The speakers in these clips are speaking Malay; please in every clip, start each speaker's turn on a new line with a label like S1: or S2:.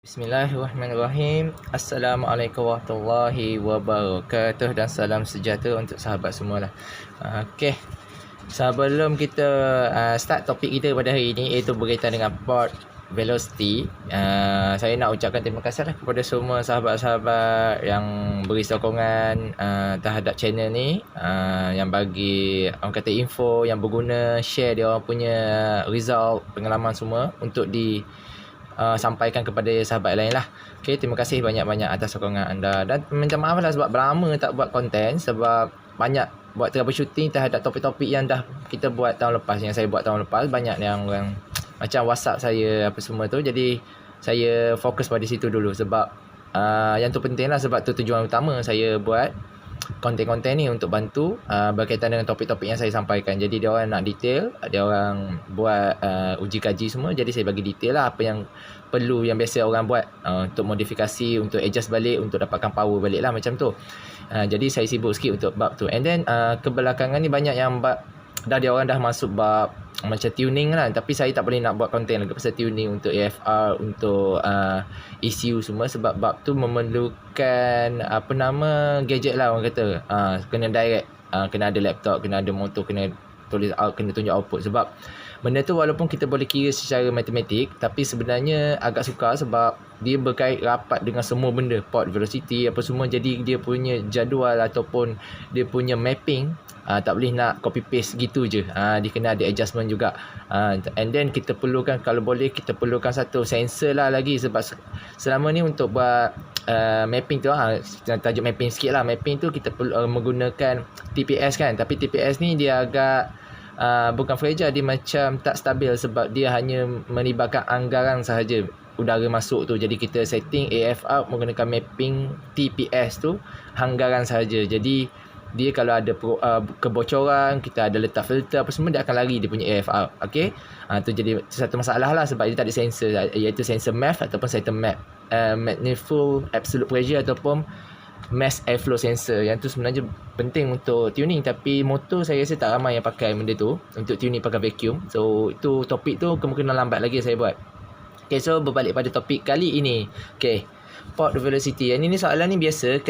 S1: Bismillahirrahmanirrahim. Assalamualaikum warahmatullahi wabarakatuh dan salam sejahtera untuk sahabat semualah. Okey. Sebelum kita start topik kita pada hari ini, iaitu berkaitan dengan port velocity, saya nak ucapkan terima kasih kepada semua sahabat-sahabat yang beri sokongan terhadap channel ni, yang bagi orang kata info yang berguna, share dia orang punya result, pengalaman semua untuk sampaikan kepada sahabat lain lah. Okay, terima kasih banyak-banyak atas sokongan anda. Dan minta maaf lah sebab lama tak buat konten, sebab banyak buat troubleshooting terhadap topik-topik yang dah kita buat tahun lepas, yang saya buat tahun lepas. Banyak yang macam WhatsApp saya apa semua tu. Jadi saya fokus pada situ dulu sebab yang tu penting lah, sebab tu tujuan utama saya buat konten-konten ni, untuk bantu berkaitan dengan topik-topik yang saya sampaikan. Jadi dia orang nak detail, dia orang buat uji kaji semua, jadi saya bagi detail lah apa yang perlu, yang biasa orang buat untuk modifikasi, untuk adjust balik, untuk dapatkan power balik lah macam tu. Jadi saya sibuk sikit untuk bab tu. And then kebelakangan ni banyak yang bab dia orang dah masuk bab macam tuning lah, tapi saya tak boleh nak buat konten lagi pasal tuning untuk AFR, untuk ECU semua, sebab bab tu memerlukan gadget lah orang kata. Kena direct, kena ada laptop, kena ada motor, kena tulis out, kena tunjuk output. Sebab benda tu walaupun kita boleh kira secara matematik, tapi sebenarnya agak sukar sebab dia berkait rapat dengan semua benda, port velocity apa semua. Jadi dia punya jadual ataupun dia punya mapping tak boleh nak copy paste gitu je. Dia kena ada adjustment juga. And then kita perlukan, kalau boleh kita perlukan satu sensor lah lagi, sebab selama ni untuk buat mapping tu, tajuk mapping sikit lah. Mapping tu kita perlu menggunakan TPS kan, tapi TPS ni dia agak bukan fragile, dia macam tak stabil sebab dia hanya melibatkan anggaran sahaja udara masuk tu. Jadi kita setting AFR menggunakan mapping TPS tu anggaran sahaja. Jadi dia kalau ada kebocoran, kita ada letak filter apa semua, dia akan lari dia punya AFR. Okey. Tu jadi satu masalah lah sebab dia tak ada sensor, iaitu sensor MAF ataupun sensor MAP, manifold absolute pressure ataupun mass airflow sensor. Yang tu sebenarnya penting untuk tuning, tapi motor saya rasa tak ramai yang pakai benda tu untuk tuning pakai vacuum. So itu topik tu kemungkinan lambat lagi saya buat. Okay, so berbalik pada topik kali ini. Okay, port velocity. Yang ini soalan ni biasa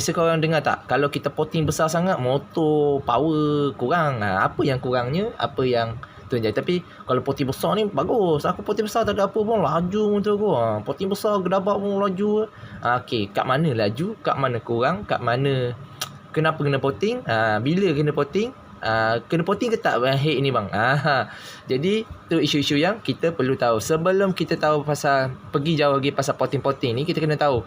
S1: korang dengar tak? Kalau kita porting besar sangat, motor power kurang. Apa yang kurangnya? Apa yang tu je. Tapi kalau porting besar ni bagus. Aku porting besar tak ada apa pun, laju motor aku. Porting besar gedabak pun laju. Okey, kat mana laju? Kat mana kurang? Kat mana kenapa kena porting? Bila kena porting? Kena porting ke tak head ni bang? Jadi tu isu-isu yang kita perlu tahu. Sebelum kita tahu pasal, pergi jauh lagi pasal porting ni, kita kena tahu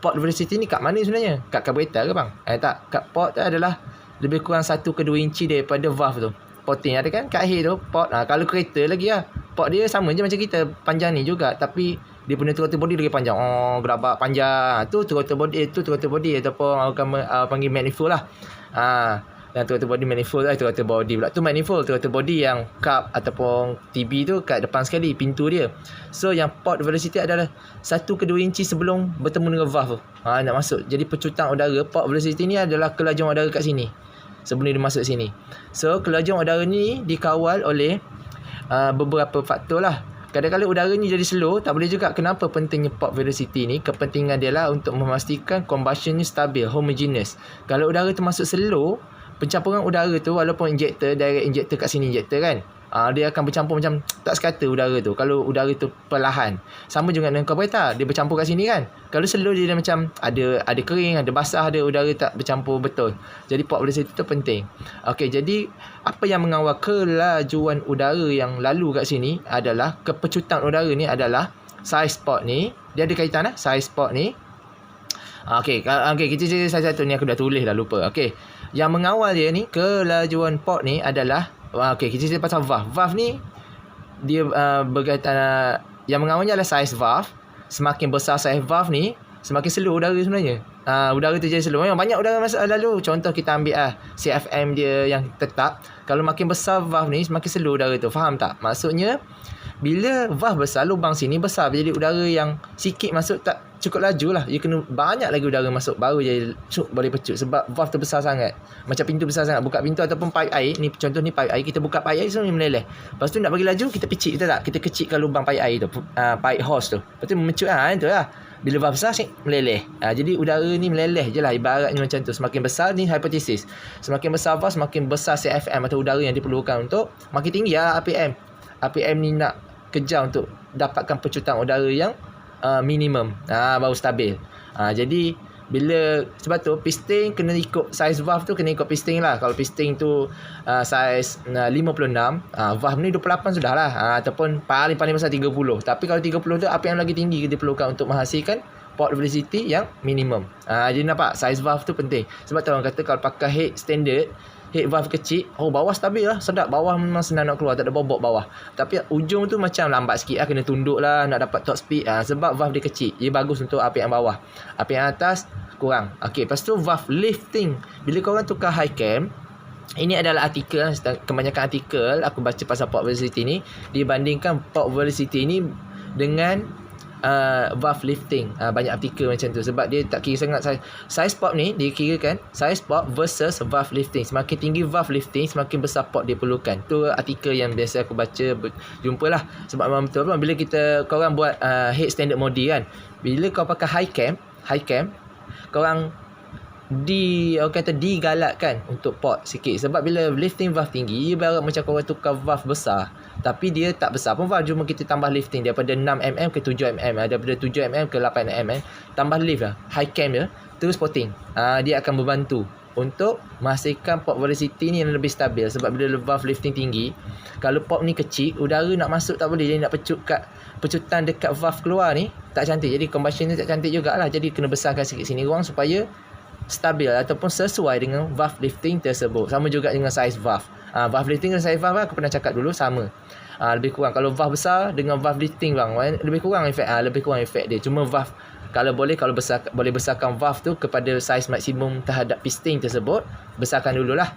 S1: port velocity ni kat mana sebenarnya? Kat carburetor ke bang? Tak, kat port tu adalah lebih kurang 1 ke 2 inci daripada valve tu. Porting ada kan kat head tu port. Kalau kereta lagi port dia sama je macam kita, panjang ni juga, tapi dia punya throttle body lagi panjang. Gerabak panjang. Tu throttle body, ataupun orang panggil manifold lah. Dan throttle body manifold lah, throttle body pula tu manifold. Throttle body yang cup ataupun TB tu kat depan sekali pintu dia. So yang port velocity adalah 1 ke 2 inci sebelum bertemu dengan valve tu, nak masuk. Jadi pecutan udara, port velocity ni adalah kelajuan udara kat sini sebelum dia masuk sini. So kelajuan udara ni dikawal oleh beberapa faktor lah. Kadang-kadang udara ni jadi slow, tak boleh juga. Kenapa pentingnya port velocity ni? Kepentingan dia lah untuk memastikan combustion ni stabil, homogeneous. Kalau udara tu masuk slow, pencampuran udara tu, walaupun injektor, direct injektor kat sini injektor kan, dia akan bercampur macam tak sekata udara tu. Kalau udara tu perlahan, sama juga dengan carburetor, dia bercampur kat sini kan. Kalau slow dia macam ada kering, ada basah, ada udara tak bercampur betul. Jadi port velocity tu penting. Okey, jadi apa yang mengawal kelajuan udara yang lalu kat sini adalah kepecutan udara ni, adalah size port ni. Dia ada kaitan size port ni. Okey, kita cerita satu-satu ni, aku dah tulis dah, lupa. Okey, yang mengawal dia ni, kelajuan port ni adalah, okey, kita cerita pasal valve. Valve ni dia berkaitan, yang mengawalnya adalah size valve. Semakin besar size valve ni, semakin slow udara sebenarnya. Udara tu jadi slow. Memang banyak udara masuk lalu. Contoh kita ambil CFM dia yang tetap. Kalau makin besar valve ni, semakin slow udara tu. Faham tak? Maksudnya bila valve besar, lubang sini besar, jadi udara yang sikit masuk tak cukup laju lah. Dia kena banyak lagi udara masuk baru jadi boleh pecut, sebab valve tu besar sangat. Macam pintu besar sangat, buka pintu ataupun pipe air ni, contoh ni pipe air, kita buka pipe air semua meleleh. Lepas tu nak bagi laju, kita picit, kita tak, kita kecilkan lubang pipe air tu, pipe hose tu, lepas tu memecut itu lah. Bila valve besar, meleleh. Jadi udara ni meleleh je lah, ibaratnya macam tu. Semakin besar ni hipotesis, semakin besar valve, semakin besar CFM atau udara yang diperlukan untuk makin tinggi lah RPM. RPM ni nak kejar untuk dapatkan pecutan udara yang minimum, baru stabil. Jadi bila, sebab tu piston kena ikut saiz valve tu, kena ikut piston lah. Kalau piston tu saiz 56, valve ni 28 sudah lah, ataupun paling besar 30. Tapi kalau 30 tu RPM lagi tinggi diperlukan untuk menghasilkan port velocity yang minimum. Jadi nampak saiz valve tu penting. Sebab tu orang kata kalau pakai head standard, head valve kecil, bawah stabil lah, sedap. Bawah memang senang nak keluar, tak ada bobok bawah. Tapi ujung tu macam lambat sikit lah, kena tunduk lah nak dapat top speed. Sebab valve dia kecil, dia bagus untuk RPM bawah. RPM atas kurang. Lepas tu valve lifting. Bila korang tukar high cam, ini adalah artikel, kebanyakan artikel aku baca pasal port velocity ni, dibandingkan port velocity ni dengan valve lifting. Banyak artikel macam tu, sebab dia tak kira sangat size port ni, dia kira kan size port versus valve lifting. Semakin tinggi valve lifting, semakin besar port dia perlukan. Tu artikel yang biasa aku baca, jumpalah. Sebab memang betul lah, bila korang buat head standard mode kan, bila kau pakai high cam, korang orang kata digalakkan untuk port sikit. Sebab bila lifting valve tinggi, ibarat macam korang tukar valve besar, tapi dia tak besar pun valve, cuma kita tambah lifting daripada 6mm ke 7mm, daripada 7mm ke 8mm, tambah lift lah, high cam dia, terus porting. Dia akan membantu untuk menghasilkan port velocity ni yang lebih stabil. Sebab bila valve lifting tinggi, kalau port ni kecil, udara nak masuk tak boleh, dia nak pecutan dekat valve keluar ni tak cantik. Jadi combustion ni tak cantik jugalah. Jadi kena besarkan sikit sini ruang supaya stabil ataupun sesuai dengan valve lifting tersebut. Sama juga dengan size valve. Valve lifting dan size valve aku pernah cakap dulu sama. Lebih kurang kalau valve besar dengan valve lifting bang, lebih kurang efek dia. Cuma valve kalau boleh besarkan valve tu kepada saiz maksimum terhadap piston tersebut, besarkan dululah.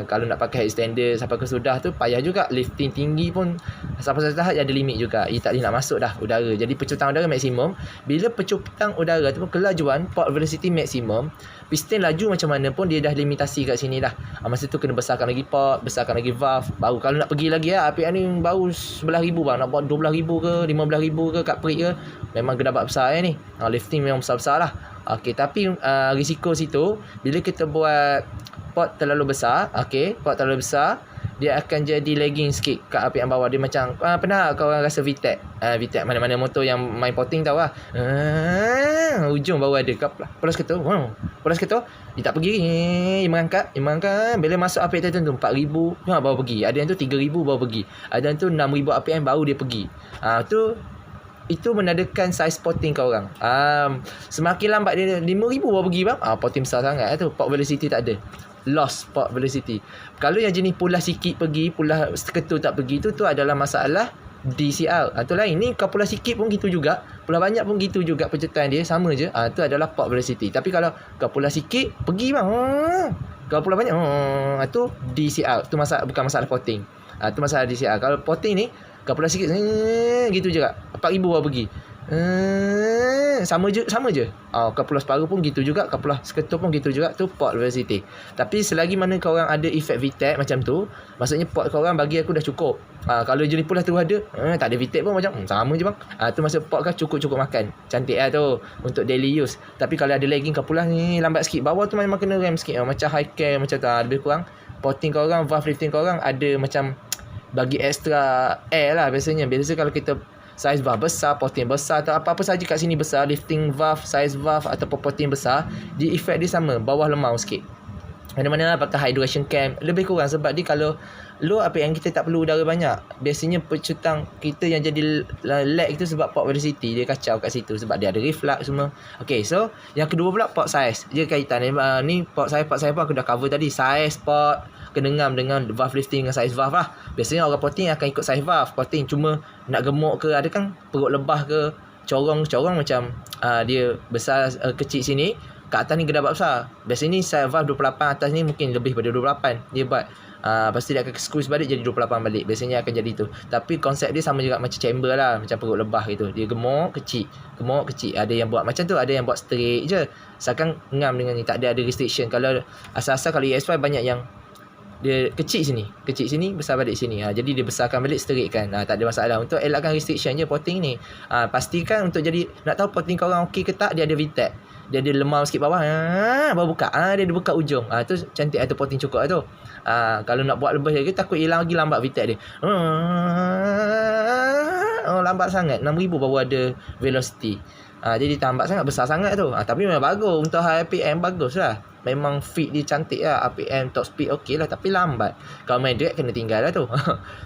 S1: Kalau nak pakai extender sampai ke sudah tu payah juga, lifting tinggi pun sampai satu tahap ada limit juga, ia tak boleh nak masuk dah udara. Jadi pecutan udara maksimum, bila pecutan udara tu kelajuan port velocity maksimum, piston laju macam mana pun dia dah limitasi kat sini dah. Masa tu kena besarkan lagi port, besarkan lagi valve, baru kalau nak pergi lagi RPM ni baru 11,000 bang, nak buat 12,000 ke 15,000 ke kat perik ke, memang gedabat besar ni. Lifting memang besar-besar lah. Tapi risiko situ bila kita buat port terlalu besar, port terlalu besar, dia akan jadi lagging sikit kat RPM bawah. Dia macam pernah kau orang rasa VTEC? VTEC mana-mana motor yang main porting tahu lah. Ujung baru ada polos ketul. Polos ketul, dia tak pergi. Dia mengangkat. Bila masuk RPM tertentu 4,000 baru pergi. Ada yang tu 3,000 baru pergi. Ada yang tu 6,000 RPM baru dia pergi. Itu menandakan saiz porting kau orang. Semakin lambat dia 5,000 baru pergi bang. Porting besar sangat tu. Port velocity tak ada. Lost port velocity. Kalau yang jenis pulah sikit pergi, pulah seketul tak pergi, tu adalah masalah DCR. Tu lain. Ni kau pulah sikit pun gitu juga, pulah banyak pun gitu juga, pecutan dia sama je. Tu adalah port velocity. Tapi kalau kau pulah sikit pergi bang, kalau pulah banyak tu DCR. Tu masalah, bukan masalah porting. Tu masalah DCR. Kalau porting ni kau pulah sikit gitu juga, 4,000 baru pergi. Sama je. Kau pulah separuh pun gitu juga, kau pulah seketul pun gitu juga. Tu port velocity. Tapi selagi mana kau orang ada efek VTEC macam tu, maksudnya port kau orang bagi aku dah cukup. Kalau jenis pulah tu ada, tak ada VTEC pun macam sama je bang. Tu maksud port kau cukup makan. Cantik lah tu untuk daily use. Tapi kalau ada lagging, kau pulah ni lambat sikit, bawah tu memang kena rem sikit. Macam high cam macam tu, lebih kurang porting kau orang, valve lifting kau orang ada macam bagi extra air lah biasanya. Biasa kalau kita saiz valve besar, porting besar atau apa-apa saja kat sini besar, lifting valve, saiz valve ataupun porting besar, dia efek dia sama, bawah lemau sikit. Mana-mana lah pakai hydration cam lebih kurang, sebab dia kalau low RPM kita tak perlu udara banyak. Biasanya pecutan kita yang jadi lag itu sebab port velocity dia kacau kat situ, sebab dia ada reflux semua. So yang kedua pula port size. Dia kaitan ni port size pun aku dah cover tadi. Size port kena ngam dengan valve lifting dengan size valve lah. Biasanya orang porting akan ikut size valve porting, cuma nak gemuk ke, ada kan perut lebah ke, corong macam dia besar kecil sini, kat atas ni gedabak besar. Biasa ni saya valve 28, atas ni mungkin lebih pada 28 dia buat. Lepas tu dia akan squeeze balik jadi 28 balik. Biasanya akan jadi tu. Tapi konsep dia sama juga macam chamber lah, macam perut lebah gitu. Dia gemuk kecil. Ada yang buat macam tu, ada yang buat straight je. Seakan ngam dengan ni, tak ada restriction. Kalau asal-asal kalau EX5 banyak yang dia kecil sini, besar balik sini. Jadi dia besarkan balik, straight kan. Tak ada masalah. Untuk elakkan restriction je potting ni. Pastikan untuk jadi nak tahu potting korang okey ke tak, dia ada VTEC. Dia ada lemau sikit bawah, baru buka. Dia ada buka ujung. Tu cantik tu potting cukup tu. Kalau nak buat lebih lagi takut hilang lagi, lambat VTEC dia. Lambat sangat. 6000 baru ada velocity. Jadi tambat sangat, besar sangat tu. Tapi memang bagus. Untuk high RPM bagus lah. Memang fit dia cantik lah. RPM top speed okey lah. Tapi lambat. Kalau main drag kena tinggal lah tu.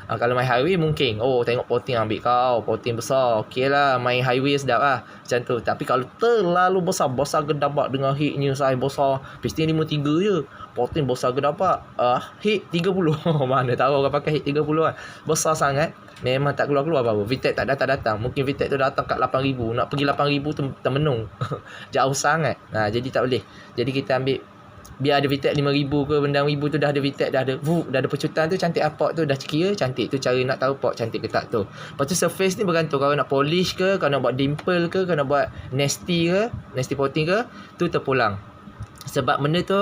S1: Kalau main highway mungkin tengok potting ambil kau, potting besar, okey lah. Main highway sedap lah macam tu. Tapi kalau terlalu besar gedabak dengan hitnya size besar, piston 53 je, potting besar gedabak, hit 30. Mana tahu orang pakai hit 30 lah. Besar sangat, memang tak keluar-keluar apa-apa. VTEC tak datang-datang. Mungkin VTEC tu datang kat 8,000. Nak pergi 8,000 tu termenung. Jauh sangat. Jadi tak boleh. Jadi kita ambil, biar ada VTEC 5,000 ke benda 1,000 tu dah ada VTEC, dah ada pecutan tu cantik. Port tu dah kira cantik. Tu cara nak tahu port cantik ke tak tu. Lepas tu surface ni bergantung. Kalau nak polish ke, kalau nak buat dimple ke, kalau nak buat nasty potting ke, tu terpulang. Sebab benda tu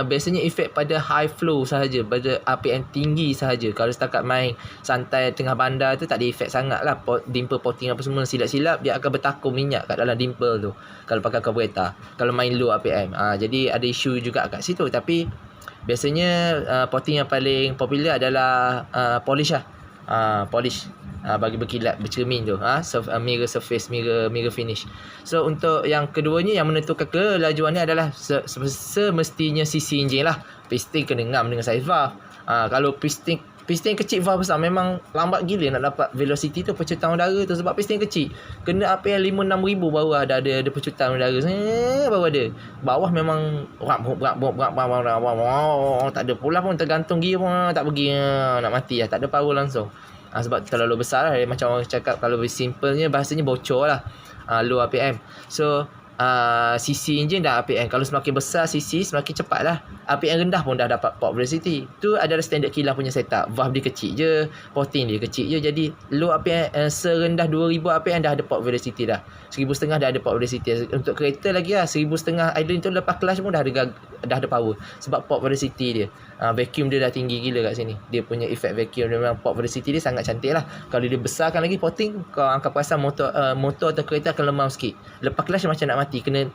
S1: biasanya efek pada high flow sahaja, pada RPM tinggi sahaja. Kalau setakat main santai tengah bandar tu tak ada efek sangat lah. Dimple potting apa semua silap-silap, dia akan bertakung minyak kat dalam dimple tu kalau pakai carburetor, kalau main low RPM. Jadi ada isu juga kat situ. Tapi biasanya potting yang paling popular adalah polish lah. Polish bagi berkilat, bercermin tu, mirror surface, mirror finish. So untuk yang keduanya yang menentukan kelajuan ni adalah semestinya CC enjin lah. Piston kena ngam dengan saiz valve. Kalau piston kecil, valve besar, memang lambat gila nak dapat velocity tu, pecutan udara tu. Sebab piston kecil kena RPM 5-6,000 baru ada pecutan udara, baru ada. Bawah memang tak ada pula pun, tergantung gear pun tak pergi, nak mati lah, tak ada power langsung. Sebab terlalu besar lah. Macam orang cakap, kalau simpelnya bahasanya bocor lah, low RPM. So CC engine dah RPM. Kalau semakin besar CC, semakin cepat lah. RPM rendah pun dah dapat port velocity. Tu adalah standard kilang punya setup. Valve dia kecil je, porting dia kecil je. Jadi low RPM, serendah 2000 RPM dah ada port velocity dah. 1,500 dah ada port velocity. Untuk kereta lagi lah, 1,500 idling tu lepas clutch pun dah ada power. Sebab port velocity dia, vacuum dia dah tinggi gila kat sini. Dia punya effect vacuum, memang port velocity dia sangat cantik lah. Kalau dia besarkan lagi porting, kau akan perasan motor atau kereta akan lemam sikit. Lepas clutch macam nak mati, kena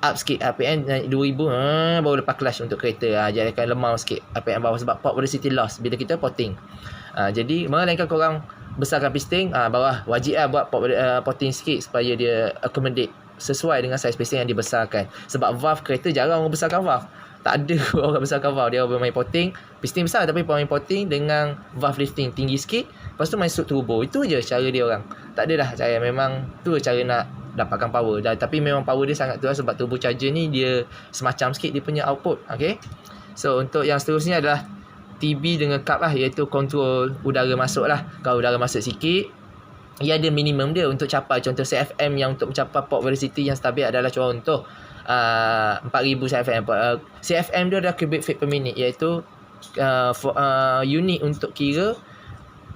S1: up sikit RPM naik 2,000, baru lepas clutch untuk kereta. Jadi akan lemam sikit RPM bawah sebab port velocity loss bila kita porting. Jadi melainkan korang besarkan piston, bawah wajib lah buat porting sikit supaya dia accommodate sesuai dengan saiz piston yang dibesarkan. Sebab valve kereta jarang orang besarkan valve. Tak ada orang besarkan valve. Dia bermain porting, piston besar tapi main porting dengan valve lifting tinggi sikit. Lepas tu main sub turbo. Itu je cara dia orang. Tak ada dah cara, memang tu cara nak dapatkan power. Tapi memang power dia sangat tu lah, sebab turbo charger ni dia semacam sikit dia punya output. Okay. So untuk yang seterusnya adalah TB dengan cup lah, iaitu kontrol udara masuk lah. Kalau udara masuk sikit, ia ada minimum dia untuk capai. Contoh CFM yang untuk mencapai port velocity yang stabil adalah contoh 4,000 CFM. CFM dia adalah cubic feet per minute, iaitu unit untuk kira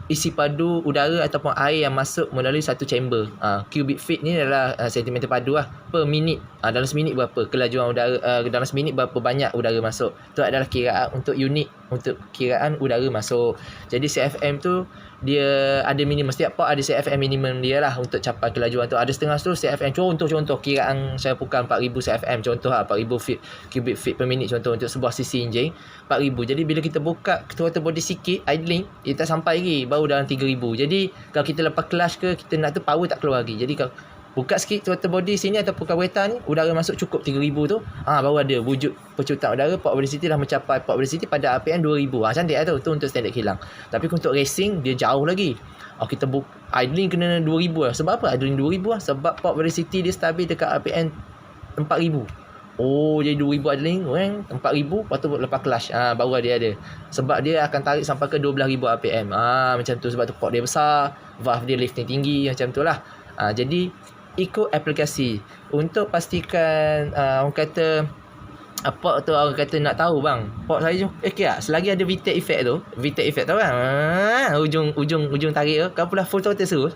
S1: isi padu udara ataupun air yang masuk melalui satu chamber. Cubic feet ni adalah sentimeter padu lah per minit. Dalam seminit berapa kelajuan udara, dalam seminit berapa banyak udara masuk. Itu adalah kiraan untuk unit, untuk kiraan udara masuk. Jadi CFM tu dia ada minimum. Setiap port ada CFM minimum dia lah untuk capai kelajuan tu. Ada setengah tu CFM, contoh kiraan saya bukan 4,000 CFM, contoh lah 4,000 feet, cubic feet per minute contoh untuk sebuah CC engine 4,000. Jadi bila kita buka throttle body sikit, idling, dia tak sampai lagi, baru dalam 3,000. Jadi kalau kita lepas clutch ke, kita nak tu power tak keluar lagi. Jadi kalau buka sikit throttle body sini ataupun carburetor ni, udara masuk cukup 3,000 tu, baru ada wujud pecutan udara. Port velocity dah mencapai port velocity pada RPM 2,000. Cantik lah tu. Tu untuk standard kilang. Tapi untuk racing dia jauh lagi. Kita idling kena 2,000 lah. Sebab apa idling 2,000 lah? Sebab port velocity dia stabil dekat RPM 4,000. Jadi 2,000 idling, 4,000, lepas tu lepas clutch, baru dia ada. Sebab dia akan tarik sampai ke 12,000 RPM. Macam tu. Sebab tu port dia besar, valve dia lifting tinggi, macam tu lah. Jadi ikut aplikasi. Untuk pastikan orang kata apa tu, orang kata nak tahu bang, port saya okey tak? Selagi ada VTEC effect tu, VTEC effect tahu kan? Ujung tarik tu, kau pula full throttle terus.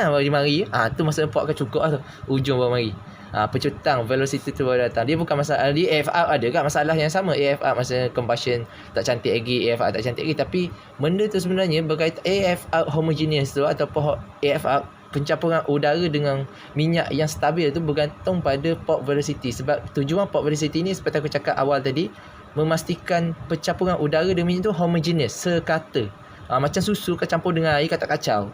S1: Mari mari. Tu masa port akan cukup lah tu. Ujung baru mari. Pecutang velocity tu baru datang. Dia bukan masalah di AFR ada kan masalah yang sama. AFR masa combustion tak cantik lagi, AFR tak cantik lagi, tapi benda tu sebenarnya berkaitan AFR homogeneous tu ataupun AFR pencampuran udara dengan minyak yang stabil tu bergantung pada port velocity. Sebab tujuan port velocity ni seperti aku cakap awal tadi, memastikan pencampuran udara dengan minyak tu homogeneous, sekata. Macam susu kau campur dengan air kau tak kacau.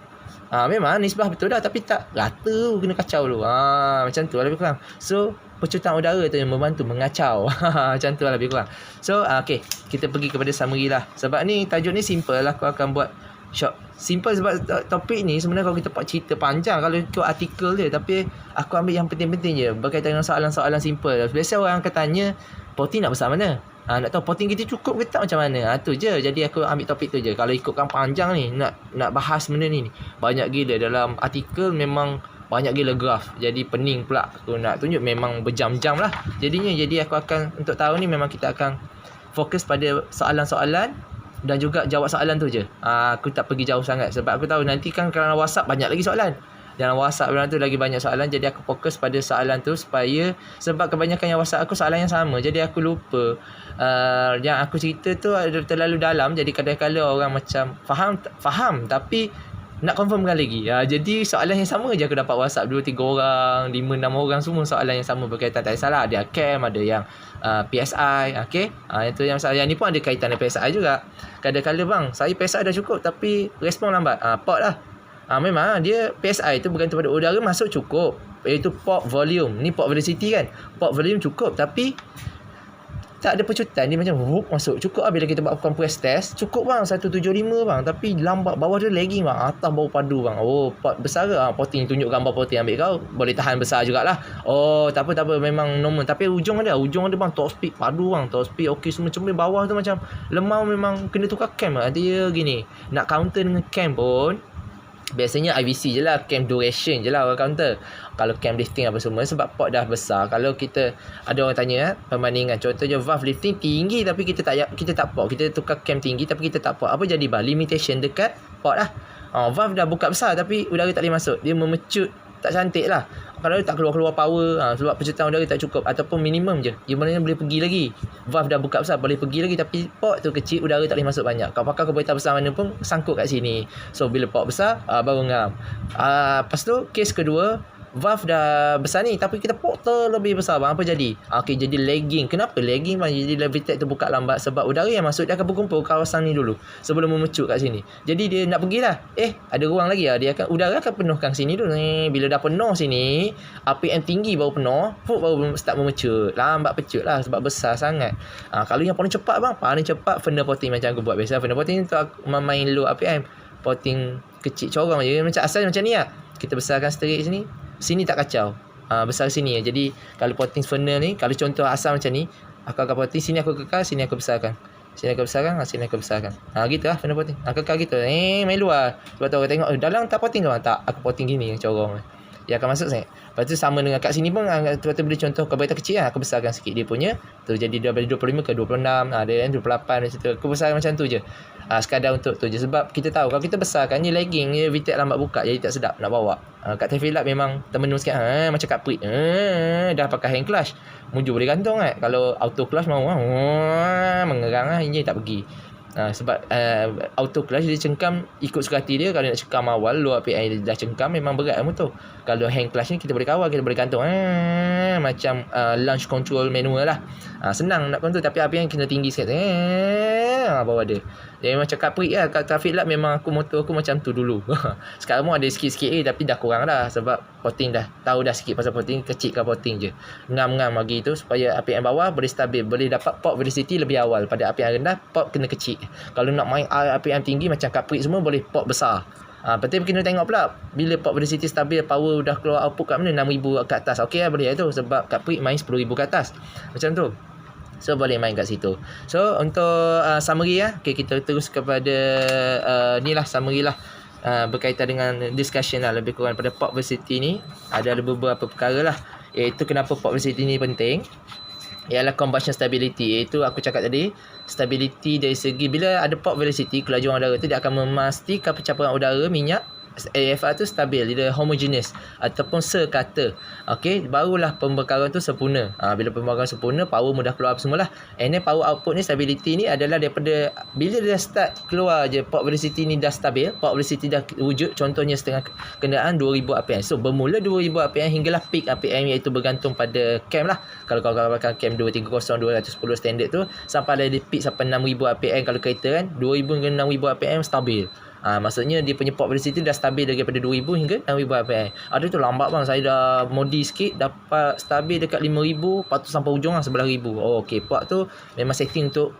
S1: Memang nisbah betul dah, tapi tak rata, kena kacau dulu. Macam tu lah lebih kurang. So pencutang udara tu yang membantu mengacau. Macam tu lah lebih kurang. So okay, kita pergi kepada summary lah. Sebab ni tajuk ni simple lah, aku akan buat short. Simple sebab topik ni sebenarnya kalau kita buat cerita panjang kalau ikut artikel dia, tapi aku ambil yang penting-penting je berkaitan dengan soalan-soalan simple. Biasa orang akan tanya, protein nak besar mana? Nak tahu protein kita cukup ke tak, macam mana? Tu je. Jadi aku ambil topik tu je. Kalau ikutkan panjang ni, nak bahas benda ni banyak gila dalam artikel, memang banyak gila graf. Jadi pening pula aku nak tunjuk, memang berjam-jam lah jadinya. Jadi aku akan, untuk tahu ni memang kita akan fokus pada soalan-soalan dan juga jawab soalan tu je. Aku tak pergi jauh sangat sebab aku tahu nanti kan kerana WhatsApp banyak lagi soalan. Dalam WhatsApp tu lagi banyak soalan, jadi aku fokus pada soalan tu supaya, sebab kebanyakan yang WhatsApp aku soalan yang sama, jadi aku lupa yang aku cerita tu terlalu dalam, jadi kadang-kadang orang macam faham tapi nak confirmkan lagi. Jadi soalan yang sama je aku dapat WhatsApp 2-3 orang, 5-6 orang, semua soalan yang sama berkaitan. Tak salah, ada CAM, ada yang PSI. Okay, itu yang masalah. Yang ni pun ada kaitan dengan PSI juga. Kadang-kadang bang, saya PSI dah cukup tapi respon lambat. Port lah. Memang dia PSI tu bergantung pada udara masuk cukup, iaitu port volume. Ni port velocity kan, port volume cukup tapi tak ada pecutan. Dia macam masuk cukup lah. Bila kita buat compress test cukup bang 175 bang, tapi lambat, bawah dia lagging bang, atas bau padu bang. Port besar ke? Porting tunjuk gambar porting, ambil kau boleh tahan besar jugalah. Tak apa memang normal, tapi ujung ada bang top speed padu bang, top speed okey semua. Cuma bawah tu macam lemau, memang kena tukar cam lah. Dia gini, nak counter dengan cam pun biasanya IVC je lah, cam duration je lah orang counter. Kalau cam lifting apa semua, sebab port dah besar. Kalau kita, ada orang tanya perbandingan, contohnya valve lifting tinggi tapi kita tak port, kita tukar cam tinggi tapi kita tak port, apa jadi bang? Limitation dekat port lah. Valve dah buka besar tapi udara tak boleh masuk, dia memecut tak cantik lah. Kalau dia tak keluar power, sebab pencutang udara tak cukup ataupun minimum je, dia maknanya boleh pergi lagi. Valve dah buka besar boleh pergi lagi, tapi port tu kecil, udara tak boleh masuk banyak. Kau pakai kereta besar mana pun sangkut kat sini. So bila port besar baru ngam. Lepas tu kes kedua, valve dah besar ni tapi kita port terlebih besar bang, apa jadi? Okey, jadi lagging. Kenapa lagging bang? Jadi VTEC tu buka lambat sebab udara yang masuk dia akan berkumpul kawasan ni dulu sebelum memecut kat sini. Jadi dia nak pergilah, ada ruang lagi dia akan, udara akan penuhkan sini dulu ni. Bila dah penuh sini, RPM tinggi baru penuh, baru start memecut. Lambat pecut lah sebab besar sangat. Kalau yang paling cepat bang, paling cepat furnace porting macam aku buat biasa. Furnace porting tu aku main low RPM, porting kecil corong je, macam asal macam ni lah. Kita besarkan straight sini tak kacau, besar sini. Jadi kalau porting furnace ni, kalau contoh asal macam ni, aku akan porting sini, aku kekal sini, aku besarkan sini, aku besarkan sini, aku besarkan. Gitu lah furnace porting, kekal gitu. Main luar. Sebab tu orang tengok dalam tak porting ke? Tak, aku porting gini corong, dia akan masuk sangat. Lepas tu sama dengan kat sini pun, lepas tu bila contoh kereta kecil aku besarkan sikit dia punya tu, jadi dari 25 ke 26, ada yang 28 macam tu. Aku besarkan macam tu je, sekadar untuk tu je. Sebab kita tahu kalau kita besarkan ni lagging, dia VTEC lambat buka, jadi tak sedap nak bawa. Kat traffic light memang termenung sikit, macam kat Prit, dah pakai hand clutch, mundur boleh gantung kan. Kalau auto clutch mau mengerang enjin tak pergi. Sebab auto clutch dia cengkam ikut suka hati dia. Kalau nak cengkam awal, low RPM dah cengkam, memang berat motor. Kalau hand clutch ni kita boleh kawal, kita boleh gantung, macam launch control manual lah. Senang nak control, tapi RPM kena tinggi sikit, bawah dia. Dia macam kat Prit lah. Kat traffic light memang motor aku macam tu dulu. Sekarang pun ada sikit-sikit tapi dah kurang dah, sebab porting dah tahu dah sikit pasal porting, kecilkan porting je, ngam-ngam bagi tu supaya RPM bawah boleh stabil, boleh dapat port velocity lebih awal. Pada RPM rendah, port kena kecil. Kalau nak main RPM tinggi macam kat Prit semua, boleh port besar. Betul, kena tengok pula bila port velocity stabil, power dah keluar output kat mana, 6,000 ke atas, okey lah boleh tu. Sebab kat Prit main 10,000 ke atas macam tu. So boleh main kat situ. So untuk summary lah, okay, kita terus kepada ni lah summary lah. berkaitan dengan discussion lah, lebih kurang pada port velocity ni ada beberapa perkara lah, iaitu kenapa port velocity ni penting. Ialah combustion stability, iaitu aku cakap tadi, stability dari segi bila ada port velocity, kelajuan udara tu dia akan memastikan pencapaian udara minyak AFR tu stabil, dia homogeneous ataupun sekata. Okey, barulah pembakaran tu sempurna. Bila pembakaran sempurna, power mudah keluar semualah. And then power output ni, stability ni adalah daripada bila dia start keluar je port velocity ni dah stabil, port velocity dah wujud, contohnya setengah kenderaan 2000 rpm. So bermula 2000 rpm hinggalah peak rpm, iaitu bergantung pada cam lah. Kalau kau pakai cam 230 210 standard tu, sampai ada peak sampai 6000 rpm kalau kereta kan, 2000 hingga 6000 rpm stabil. Maksudnya dia punya port velocity dah stabil daripada 2000 hingga 6000 rpm. Ada tu lambat bang, saya dah modi sikit dapat stabil dekat 5000, lepas tu sampai ujung lah 11000. Okey, port tu memang setting untuk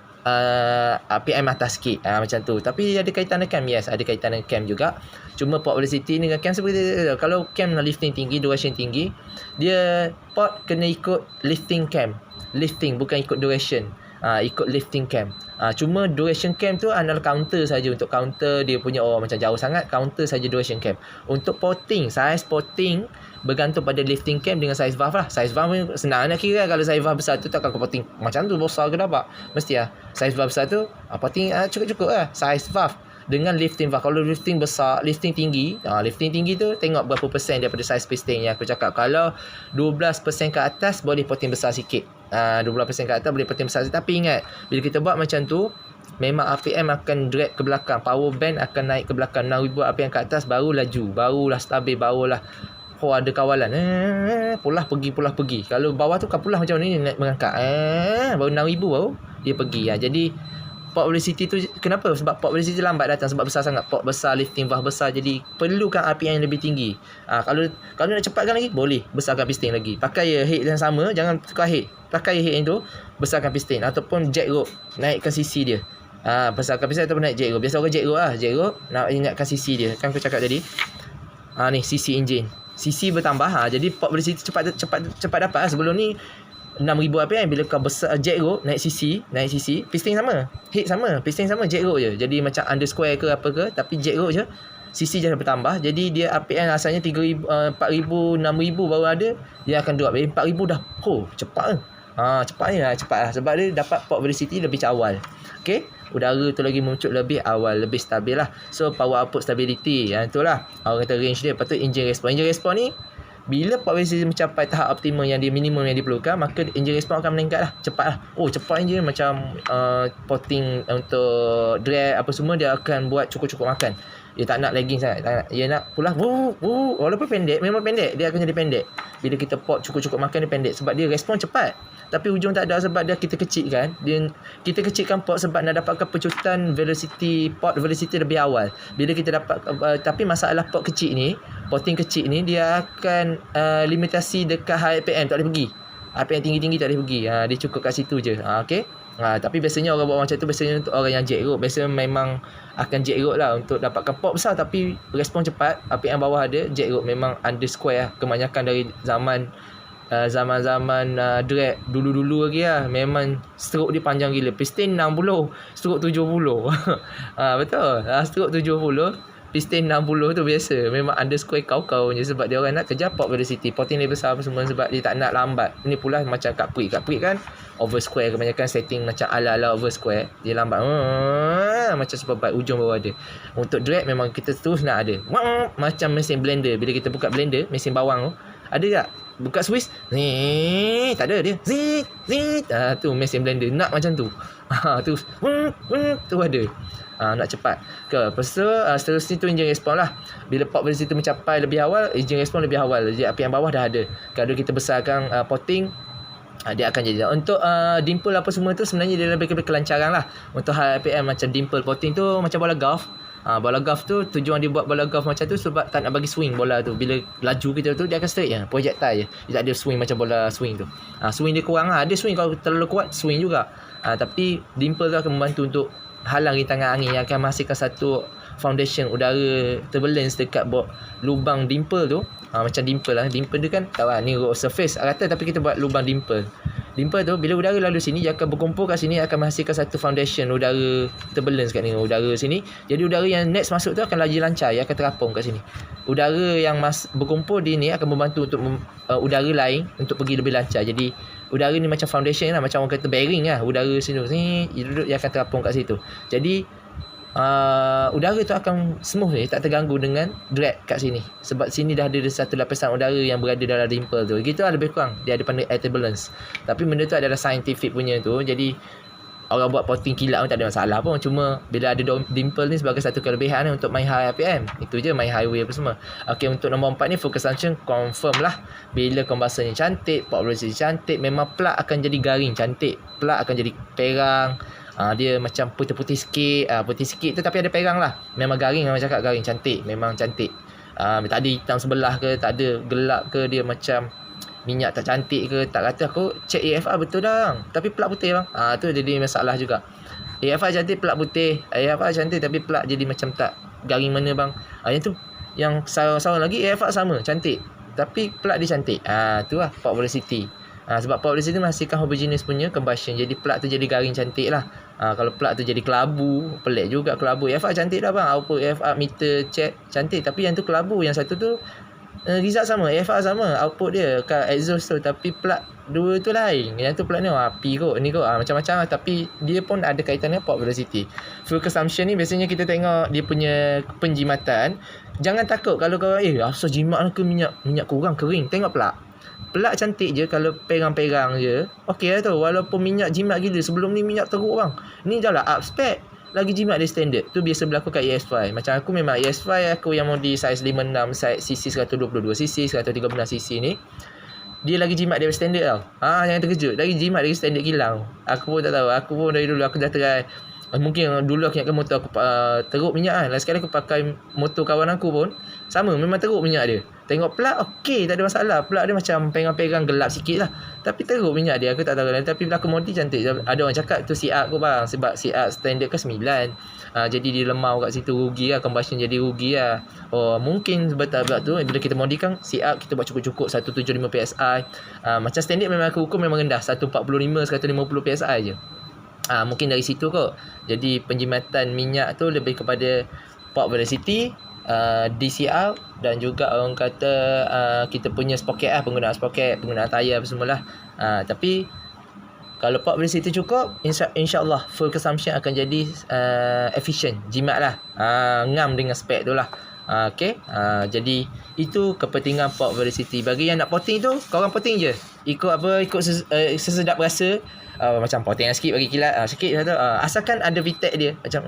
S1: RPM atas sikit, macam tu. Tapi ada kaitan dengan cam, yes, ada kaitan dengan cam juga. Cuma port velocity dengan cam seperti kalau cam lifting tinggi, duration tinggi, dia port kena ikut lifting cam, lifting bukan ikut duration. Ikut lifting cam. Cuma duration cam tu adalah counter saja. Untuk counter dia punya macam jauh sangat, counter saja duration cam. Untuk porting, size porting bergantung pada lifting cam dengan size valve lah. Size valve senang nak kira. Kalau size valve besar tu takkan kau porting macam tu besar ke dapat. Mesti lah size valve besar tu porting cukup-cukup lah size valve dengan lifting valve. Kalau lifting besar, lifting tinggi, lifting tinggi tu tengok berapa persen daripada size piston yang aku cakap. Kalau 12% ke atas boleh porting besar sikit, 12% ke atas boleh porting besar sikit. Tapi ingat, bila kita buat macam tu, memang RPM akan drag ke belakang, power band akan naik ke belakang. 6000 RPM ke atas baru laju, barulah stabil, barulah ada kawalan, pulah pergi. Kalau bawah tu kan pulah macam ni, naik mengangkat, baru 6000 baru dia pergi. Jadi port velocity tu kenapa? Sebab port velocity lambat datang, sebab besar sangat, port besar, lifting valve besar, jadi perlukan RPM yang lebih tinggi. Kalau nak cepatkan lagi, boleh besarkan piston lagi, pakai head yang sama, jangan tukar head, pakai head yang tu, besarkan piston, ataupun jack rope, naikkan CC dia. Besarkan piston ataupun naik jack rope. Biasa orang jack rope lah, jack rope nak ingatkan CC dia. Kan aku cakap tadi, ni CC engine, CC bertambah, jadi port velocity cepat dapat lah. Sebelum ni 6000 rpm, bila kau besar jack rope, naik CC, piston sama, head sama, piston sama, jack rope je. Jadi macam undersquare ke apa ke, tapi jack rope je, CC je bertambah. Jadi dia RPM asalnya 3000, 4000, 6000 baru ada, dia akan drop. Jadi 4000 dah, cepat lah. Cepat lah sebab dia dapat port velocity lebih awal. Okey, udara tu lagi muncul lebih awal, lebih stabil lah. So power output stability, itulah orang kata range dia. Lepas tu engine response ni, bila port velocity mencapai tahap optimum yang dia minimum yang diperlukan, maka engine response akan meningkat lah, cepat lah. Cepat engine, macam porting untuk drag apa semua, dia akan buat cukup-cukup makan. Dia tak nak lagging sangat, tak nak. Dia nak pula walaupun pendek, memang pendek, dia akan jadi pendek. Bila kita port cukup-cukup makan, dia pendek sebab dia respon cepat. Tapi ujung tak ada, sebab dia kita kecilkan. Kita kecilkan port sebab nak dapatkan pecutan velocity, port velocity lebih awal. Bila kita dapat tapi masalah port kecil ni, porting kecil ni, dia akan limitasi dekat high RPM, tak boleh pergi. RPM tinggi-tinggi tak boleh pergi. Dia cukup kat situ je. Okey. Tapi biasanya orang buat macam tu biasanya untuk orang yang jack rope. Biasanya memang akan jack rope lah untuk dapatkan port besar tapi respon cepat. RPM bawah ada, jack rope memang undersquare lah. Kebanyakan dari zaman drag dulu-dulu lagi lah, memang stroke dia panjang gila. Piston 60, stroke 70. Betul. Stroke 70, piston 60 tu biasa. Memang undersquare kau-kau je, sebab dia orang nak kejar port velocity, porting dia besar apa semua, sebab dia tak nak lambat. Ini pula macam kat Prik kan oversquare, kebanyakan setting macam ala-ala oversquare, dia lambat macam superbike, ujung baru ada. Untuk drag memang kita terus nak ada macam mesin blender. Bila kita buka blender, mesin bawang tu ada tak? Buka Swiss, tak ada dia. Zit. Tu mesin blender nak macam tu. Tu ada. Nak cepat ke. Lepas tu seterusnya tu engine response lah. Bila port velocity mencapai lebih awal, engine response lebih awal. Jadi api yang bawah dah ada. Kalau kita besarkan porting, dia akan jadi. Untuk dimple apa semua tu sebenarnya dia lebih kelancaran lah. Untuk high RPM macam dimple porting tu macam bola golf. Bola golf tu, tujuan dia buat bola golf macam tu sebab tak nak bagi swing bola tu. Bila laju kita tu, dia akan straight je, projectile je. Dia tak ada swing macam bola swing tu. Swing dia kurang lah. Ada swing, kalau terlalu kuat swing juga. Tapi dimple tu akan membantu untuk halang rintangan angin yang akan menghasilkan satu foundation udara turbulence dekat lubang dimple tu. Macam dimple lah. Dimple tu kan tahu lah, ni road surface rata, tapi kita buat lubang dimple. Dimple tu bila udara lalu sini, dia akan berkumpul kat sini, akan menghasilkan satu foundation udara turbulence kat ni, udara sini. Jadi udara yang next masuk tu akan lagi lancar, ia akan terapung kat sini. Udara yang berkumpul di ni akan membantu untuk udara lain untuk pergi lebih lancar. Jadi udara ni macam foundation lah, macam orang kata bearing lah. Udara sini dia duduk, dia akan terapung kat situ. Jadi udara tu akan smooth ni, tak terganggu dengan drag kat sini. Sebab sini dah ada satu lapisan udara yang berada dalam dimple tu. Gitu lah lebih kurang. Dia ada panggil air turbulence. Tapi benda tu adalah scientific punya tu. Jadi orang buat potting kilat pun tak ada masalah pun. Cuma bila ada dimple ni sebagai satu kelebihan ni untuk main high RPM. Itu je, main highway apa semua. Okay, untuk nombor 4 ni full consumption confirm lah. Bila combustion ni cantik, port velocity cantik, memang plug akan jadi garing cantik. Plug akan jadi perang. Dia macam putih-putih sikit, putih sikit tu tapi ada perang lah. Memang garing, memang cakap garing cantik, memang cantik. Tak ada hitam sebelah ke, tak ada gelap ke, dia macam minyak tak cantik ke, tak kata. Aku check AFR betul dah bang, tapi plug putih bang. Tu jadi masalah juga. AFR cantik, plug putih. AFR cantik tapi plug jadi macam tak garing mana bang. Yang tu, yang sarang-sarang lagi AFR sama, cantik, tapi plug dia cantik. Tu lah port velocity. Sebab port velocity menghasilkan homogeneous punya combustion. Jadi plug tu jadi garing cantik lah. Kalau plug tu jadi kelabu, pelik juga kelabu. AFR cantik dah bang, output AFR meter check cantik, tapi yang tu kelabu. Yang satu tu result sama, AFR sama, output dia kat exhaust tu, tapi plug dua tu lain. Yang tu plug ni api kot, ni kot, macam-macam lah. Tapi dia pun ada kaitan dengan port velocity. Fuel consumption ni biasanya kita tengok dia punya penjimatan. Jangan takut kalau kau asal jimat ke minyak kurang, kering. Tengok plug cantik je. Kalau perang-perang je, okey lah tu. Walaupun minyak jimat gila, sebelum ni minyak teruk bang, ni dah lah up spec, lagi jimat dia standard. Tu biasa berlaku kat ES5. Macam aku memang ES5 aku yang modi saiz 56, saiz cc 122cc, 113cc ni, dia lagi jimat dia standard tau. Jangan terkejut, lagi jimat dia standard kilang. Aku pun tak tahu. Aku pun dari dulu aku dah try. Mungkin dulu aku ingatkan motor aku teruk minyak kan. Sekarang aku pakai motor kawan aku pun sama, memang teruk minyak dia. Tengok plug okey, tak ada masalah. Plug dia macam perang-perang gelap sikit lah, tapi teruk minyak dia. Aku tak tahu. Tapi bila aku modi cantik. Ada orang cakap tu CR aku bang, sebab CR standard ke 9. Jadi dia lemau kat situ, rugi lah. Combustion jadi rugi lah. Mungkin sebab tu bila kita modikan CR, kita buat cukup-cukup 175 PSI. Macam standard memang aku ukur memang rendah, 145, 150 PSI je. Mungkin dari situ kot. Jadi penjimatan minyak tu lebih kepada port velocity, DCR, dan juga orang kata kita punya sprocket lah, penggunaan sprocket, penggunaan tayar apa semualah. Tapi kalau port velocity cukup, insyaAllah full consumption akan jadi efficient, jimat lah, ngam dengan spek tu lah. Jadi itu kepentingan port velocity. Bagi yang nak potting tu, korang potting je, ikut sesedap rasa. Macam potting sikit, bagi kilat sikit tu. Asalkan ada VTEC dia, macam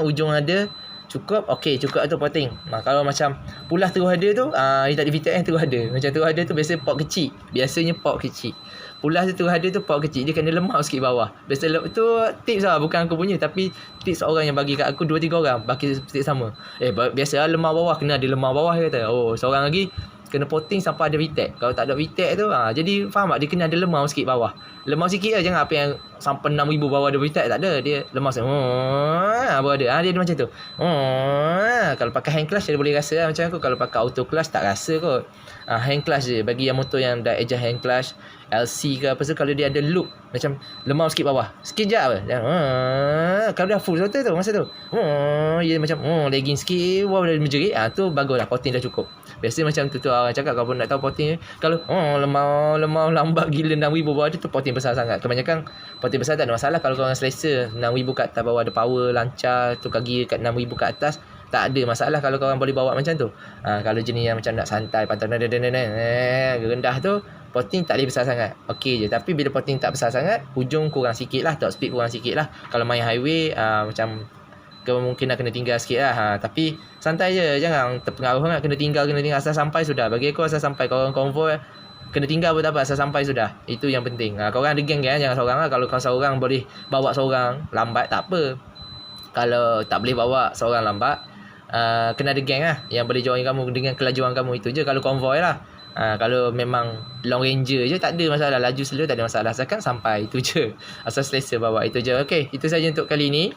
S1: ujung ada cukup, okey, cukup tu potting. Kalau macam pulas terus ada tu, dia tak ada VTEC yang terus ada. Macam terus ada tu biasa pot kecil. Biasanya pot kecil. Pulas tu terus ada tu pot kecil, dia kena lemau sikit bawah. Biasa tu tips lah, bukan aku punya, tapi tips orang yang bagi kat aku, 2-3 orang bagi tips sama. Biasa lemau bawah, kena ada lemau bawah, dia kata. Seorang lagi kena potting sampai ada VTEC. Kalau tak ada VTEC tu, jadi faham tak, dia kena ada lemau sikit bawah. Lemau sikit lah, jangan apa yang sampai 6,000 bawah ada VTEC, tak ada. Dia lemau sikit, baru ada. Dia ada macam tu. Kalau pakai hand clutch dia boleh rasa lah macam aku. Kalau pakai auto clutch tak rasa kot. Hand clutch je. Bagi yang motor yang dah adjust hand clutch, LC ke apa tu, kalau dia ada loop macam lemau sikit bawah, sekejap apa, kalau dah full throttle tu masa tu, dia macam lagging sikit, dah menjerit, tu bagus lah, potting dah cukup. Biasa macam tu orang cakap, kalau nak tahu potting, kalau lemau lambat gila 6,000 bawah dia tu potting besar sangat. Kebanyakan potting besar tak ada masalah. Kalau korang selesa 6,000 kat atas, bawah ada power, lancar, tukar gear kat 6,000 kat atas, tak ada masalah kalau korang boleh bawa macam tu. Kalau jenis yang macam nak santai, pantang rendah tu, potting tak boleh besar sangat. Okey je. Tapi bila potting tak besar sangat, hujung kurang sikit lah, top speed kurang sikit lah. Kalau main highway, macam kemungkinan kena tinggal sikit lah. Tapi santai je, jangan terpengaruh sangat. Kena tinggal asal sampai sudah. Bagi aku asal sampai. Korang konvoi kena tinggal pun tak apa, asal sampai sudah. Itu yang penting. Korang ada geng kan, jangan seorang lah. Kalau kau seorang boleh bawa seorang lambat, tak apa. Kalau tak boleh bawa seorang lambat, kena ada geng lah yang boleh join kamu dengan kelajuan kamu. Itu je kalau konvoi lah. Kalau memang long ranger je, tak ada masalah. Laju slow tak ada masalah, asalkan sampai. Itu je, asal selesa bawa. Itu je. Okey, itu saja untuk kali ni.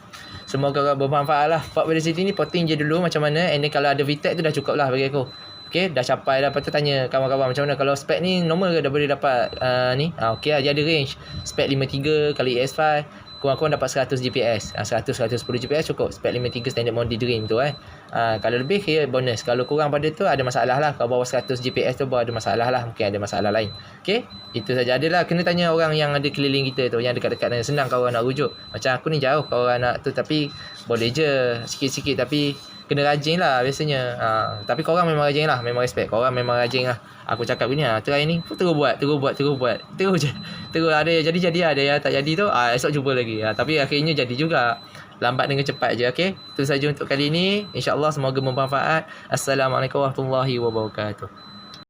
S1: Semoga bermanfaat lah. Port velocity ni potting je dulu macam mana, and then kalau ada VTEC tu dah cukup lah bagi aku. Okey. Okey, dah capai dah. Lepas tu tanya kawan-kawan macam mana kalau spek ni normal ke dah boleh dapat ni. Okey lah, dia ada range. Spek 53 kali EX5 kurang-kurang dapat 100 GPS. 100-110 GPS cukup. Spek 53 standard model Dream tu kalau lebih kira bonus. Kalau kurang pada tu ada masalah lah. Kalau bawah 100 GPS tu baru ada masalah lah. Mungkin ada masalah lain. Okey, itu saja. Adalah kena tanya orang yang ada keliling kita tu, yang dekat-dekat dan senang kalau nak rujuk. Macam aku ni jauh kalau orang nak tu, tapi boleh je sikit-sikit, tapi kena rajin lah biasanya. Tapi korang memang rajin lah. Memang respect. Korang memang rajin lah. Aku cakap gini try ni. Terus buat. Terus je. Terus ada yang jadi. Ada yang tak jadi tu. Esok jumpa lagi. Tapi akhirnya jadi juga. Lambat dengan cepat je. Okay. Itu saja untuk kali ni. InsyaAllah semoga bermanfaat. Assalamualaikum warahmatullahi wabarakatuh.